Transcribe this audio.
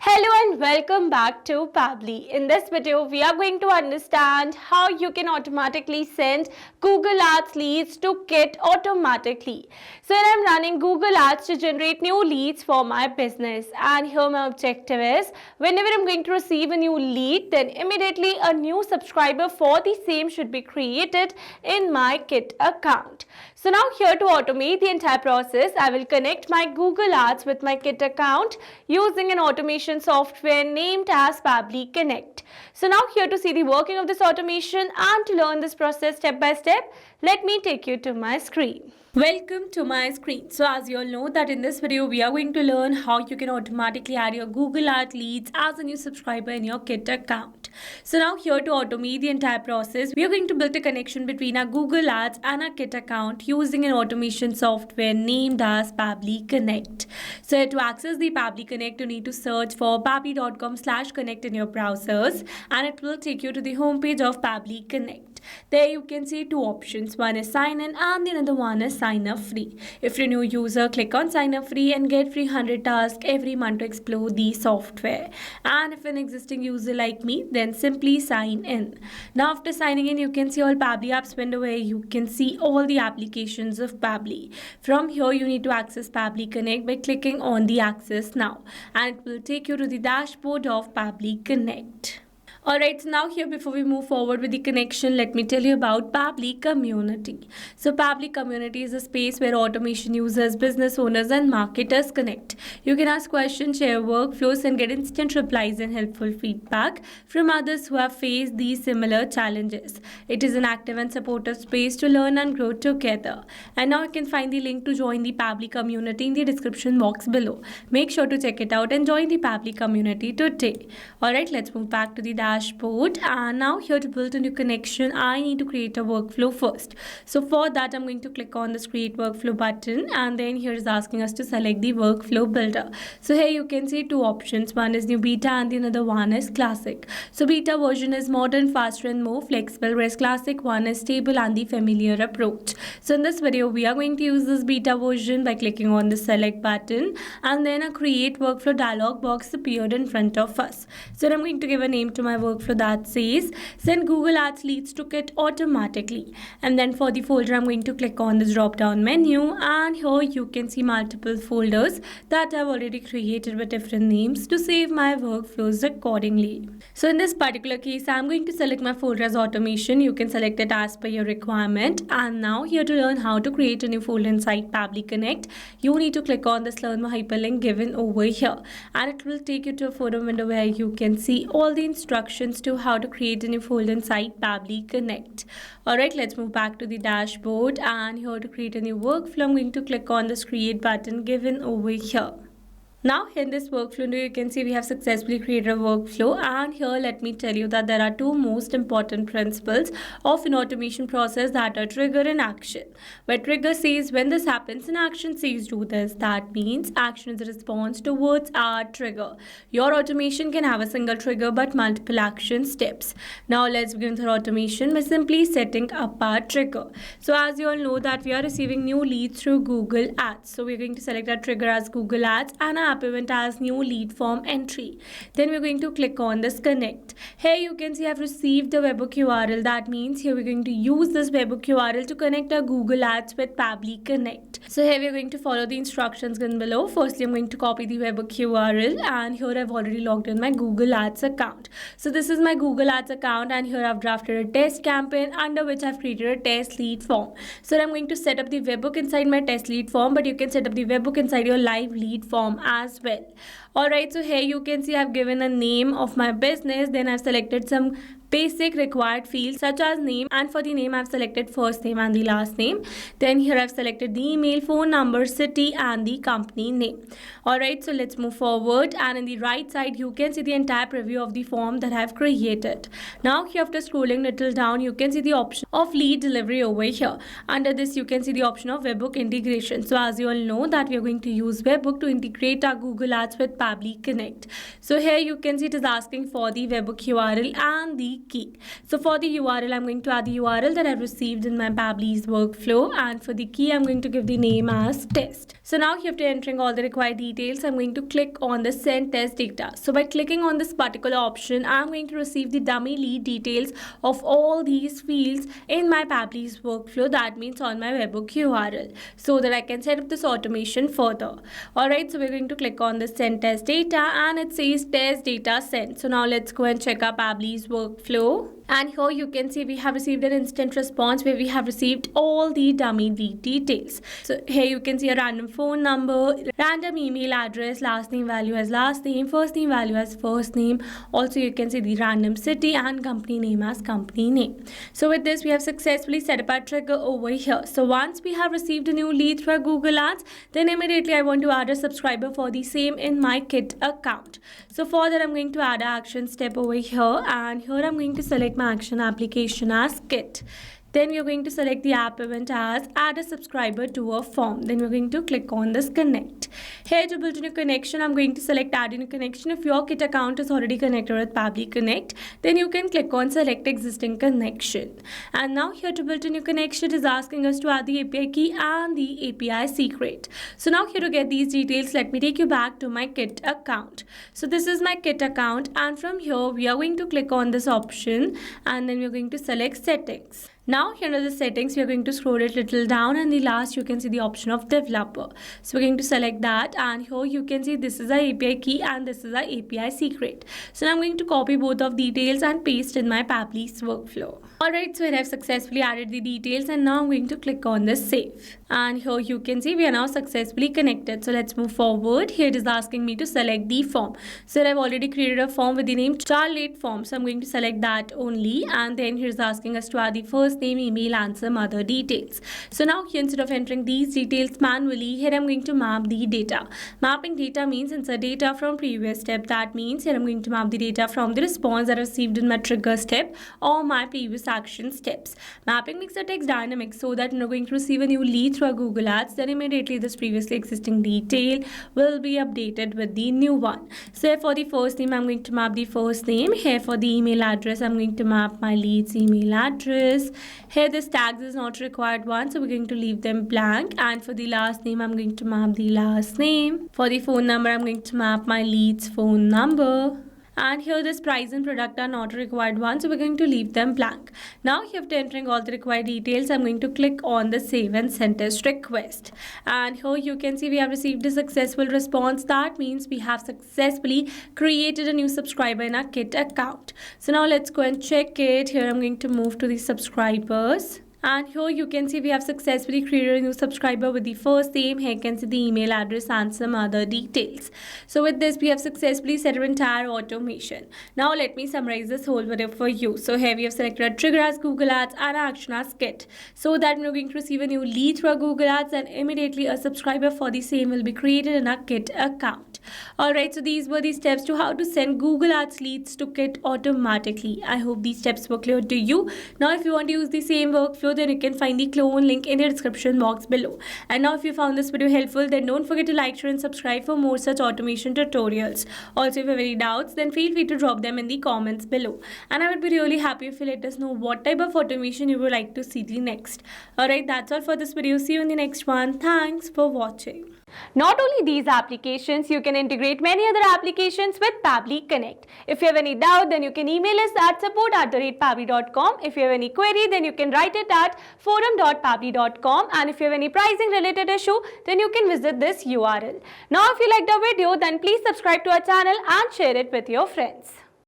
Hello and welcome back to Pabbly. In this video, we are going to understand how you can automatically send Google Ads leads to Kit automatically. So when I'm running Google Ads to generate new leads for my business, and here my objective is, whenever I'm going to receive a new lead, then immediately a new subscriber for the same should be created in my Kit account. So now here to automate the entire process, I will connect my Google Ads with my Kit account using an automation software named as Pabbly Connect. So now here to see the working of this automation and to learn this process step by step, let me take you to my screen. Welcome to my screen. So as you all know that in this video we are going to learn how you can automatically add your Google Ads leads as a new subscriber in your Kit account. So now here to automate the entire process, we are going to build a connection between our Google Ads and our Kit account using an automation software named as Pabbly Connect. So to access the Pabbly Connect, you need to search for pabbly.com/connect in your browsers and it will take you to the homepage of Pabbly Connect. There you can see two options. One is sign in and the another one is sign up free. If you're a new user, click on sign up free and get free 100 tasks every month to explore the software. And if an existing user like me, then simply sign in. Now after signing in, you can see all Pabbly apps window where you can see all the applications of Pabbly. From here, you need to access Pabbly Connect by clicking on the access now. And it will take you to the dashboard of Pabbly Connect. Alright, so now here before we move forward with the connection, let me tell you about Pabbly Community. So Pabbly Community is a space where automation users, business owners and marketers connect. You can ask questions, share workflows and get instant replies and helpful feedback from others who have faced these similar challenges. It is an active and supportive space to learn and grow together. And now you can find the link to join the Pabbly Community in the description box below. Make sure to check it out and join the Pabbly Community today. Alright, let's move back to the dashboard, and now here to build a new connection, I need to create a workflow first. So for that, I'm going to click on this create workflow button, and then here is asking us to select the workflow builder. So here you can see two options. One is new beta and the another one is classic. So beta version is modern, faster and more flexible, whereas classic one is stable and the familiar approach. So in this video, we are going to use this beta version by clicking on the select button, and then a create workflow dialog box appeared in front of us. So I'm going to give a name to my workflow that says send Google Ads leads to Kit automatically, and then for the folder I'm going to click on this drop down menu, and here you can see multiple folders that I've already created with different names to save my workflows accordingly. So in this particular case, I'm going to select my folder as automation. You can select it as per your requirement. And now here to learn how to create a new folder inside Pabbly Connect, you need to click on this learn more hyperlink given over here, and it will take you to a photo window where you can see all the instructions to how to create a new folder inside Pabbly Connect. Alright, let's move back to the dashboard, and here to create a new workflow, I'm going to click on this create button given over here. Now in this workflow, you can see we have successfully created a workflow, and here let me tell you that there are two most important principles of an automation process, that are trigger and action. Where trigger says when this happens and action says do this. That means action is a response towards our trigger. Your automation can have a single trigger but multiple action steps. Now let's begin with our automation by simply setting up our trigger. So as you all know that we are receiving new leads through Google Ads. So we're going to select our trigger as Google Ads and our event as new lead form entry. Then we're going to click on this connect. Here you can see I've received the webhook URL. That means here we're going to use this webhook URL to connect our Google Ads with Pabbly Connect. So here we're going to follow the instructions given below. Firstly, I'm going to copy the webhook URL, and here I've already logged in my Google Ads account. So this is my Google Ads account, and here I've drafted a test campaign under which I've created a test lead form. So I'm going to set up the webhook inside my test lead form, but you can set up the webhook inside your live lead form as well. Alright, so here you can see I've given a name of my business, then I've selected some basic required fields such as name, and for the name I've selected first name and the last name. Then here I've selected the email, phone number, city and the company name. Alright, so let's move forward, and in the right side you can see the entire preview of the form that I've created. Now here after scrolling little down, you can see the option of lead delivery over here. Under this you can see the option of webhook integration. So as you all know that we are going to use webhook to integrate our Google Ads with Pabbly Connect. So here you can see it is asking for the webhook URL and the key. So for the URL, I'm going to add the URL that I've received in my Pabbly's workflow, and for the key, I'm going to give the name as test. So now after entering all the required details, I'm going to click on the send test data. So by clicking on this particular option, I'm going to receive the dummy lead details of all these fields in my Pabbly's workflow, that means on my webhook URL, so that I can set up this automation further. Alright, so we're going to click on the send test data, and it says test data sent. So now let's go and check our Pabbly's workflow. And here you can see we have received an instant response where we have received all the dummy lead details. So here you can see a random phone number, random email address, last name value as last name, first name value as first name. Also you can see the random city and company name as company name. So with this we have successfully set up our trigger over here. So once we have received a new lead through our Google Ads, then immediately I want to add a subscriber for the same in my Kit account. So for that I'm going to add an action step over here, and here I'm going to select my action application as Kit. Then we're going to select the app event as add a subscriber to a form. Then we're going to click on this connect. Here to build a new connection, I'm going to select add a new connection. If your Kit account is already connected with Pabbly Connect, then you can click on select existing connection. And now here to build a new connection is asking us to add the API key and the API secret. So now here to get these details, let me take you back to my Kit account. So this is my Kit account, and from here we are going to click on this option, and then we're going to select settings. Now here are the settings, we are going to scroll it little down, and the last you can see the option of developer. So we're going to select that, and here you can see this is our API key and this is our API secret. So now I'm going to copy both of details and paste in my Pabbly's workflow. Alright, so I've successfully added the details, and now I'm going to click on this save. And here you can see we are now successfully connected. So let's move forward. Here it is asking me to select the form. So I've already created a form with the name Charlotte form. So I'm going to select that only, and then here's asking us to add the first name, email, and some other details. So now here, instead of entering these details manually, here I'm going to map the data. Mapping data means insert data from previous step. That means here I'm going to map the data from the response that I received in my trigger step or my previous action steps. Mapping makes the text dynamic so that when you're going to receive a new lead through our Google Ads, then immediately this previously existing detail will be updated with the new one. So here for the first name, I'm going to map the first name. Here for the email address, I'm going to map my lead's email address. Here this tags is not required one, so we're going to leave them blank. And for the last name, I'm going to map the last name. For the phone number, I'm going to map my lead's phone number. And here this price and product are not required one, so we're going to leave them blank. Now here after entering all the required details, I'm going to click on the save and send test request. And here you can see we have received a successful response. That means we have successfully created a new subscriber in our Kit account. So now let's go and check it. Here I'm going to move to the subscribers. And here you can see we have successfully created a new subscriber with the first name. Here you can see the email address and some other details. So with this, we have successfully set our entire automation. Now let me summarize this whole video for you. So here we have selected a trigger as Google Ads and action as Kit, so that we're going to receive a new lead through our Google Ads, and immediately a subscriber for the same will be created in our Kit account. Alright, so these were the steps to how to send Google Ads leads to Kit automatically. I hope these steps were clear to you. Now if you want to use the same workflow, then you can find the clone link in the description box below. And now if you found this video helpful, then don't forget to like, share and subscribe for more such automation tutorials. Also, if you have any doubts, then feel free to drop them in the comments below. And I would be really happy if you let us know what type of automation you would like to see the next. Alright, that's all for this video. See you in the next one. Thanks for watching. Not only these applications, you can integrate many other applications with Pabbly Connect. If you have any doubt, then you can email us at support@pabbly.com. If you have any query, then you can write it at forum.pabbly.com. And if you have any pricing related issue, then you can visit this URL. Now, if you liked our video, then please subscribe to our channel and share it with your friends.